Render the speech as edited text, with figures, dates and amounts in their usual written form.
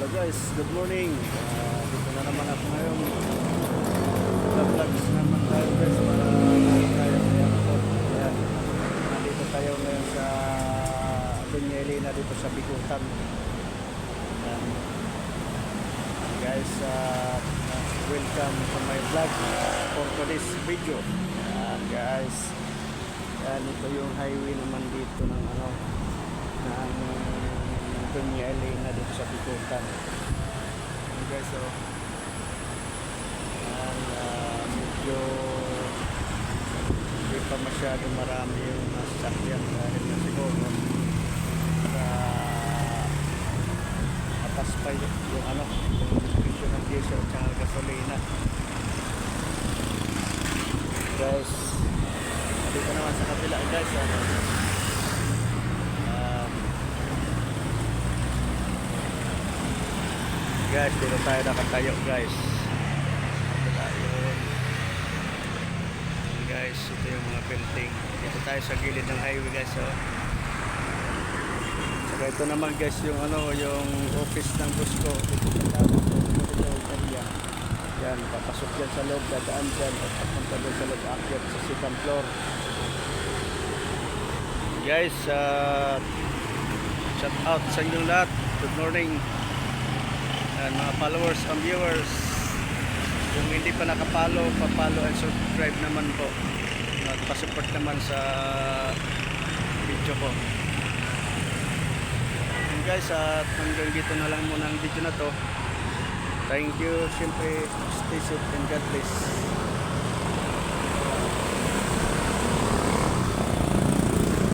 Hello guys, good morning. Dito na naman ako ngayon. Vlogs naman tayo guys para tayo sa airport. Ayan. Nandito tayo ngayon sa Doña Elena dito sa Bigutan. Ayan. Guys, welcome to my vlog for today's video. Ayan guys. Ayan, ito yung highway naman dito ng ano ng Doña Elena dito sa Bigutan. Ayan guys, so ayan, medyo hindi pa masyado marami yung sasakyan dahil na siguro sa atas pa yung ano yung presyo ng diesel at gasolina. Guys, dito naman sa kabila guys, ano, guys, dito tayo nakatayo guys. Guys, ito yung mga building. Dito tayo sa gilid ng highway guys. So, saka ito naman guys yung ano, yung office ng Busco. Dito sa tayo area. Yan, papasok yan sa loob, dadaan dyan at papunta doon sa loob, akyat sa second floor. Guys, shout out sa inyong lahat. Good morning. And mga followers and viewers, kung hindi pa nakapalo, papalo and subscribe naman po at pasupport naman sa video ko. And guys, at hanggang dito na lang muna ang video na to. Thank you, siyempre stay safe and God bless.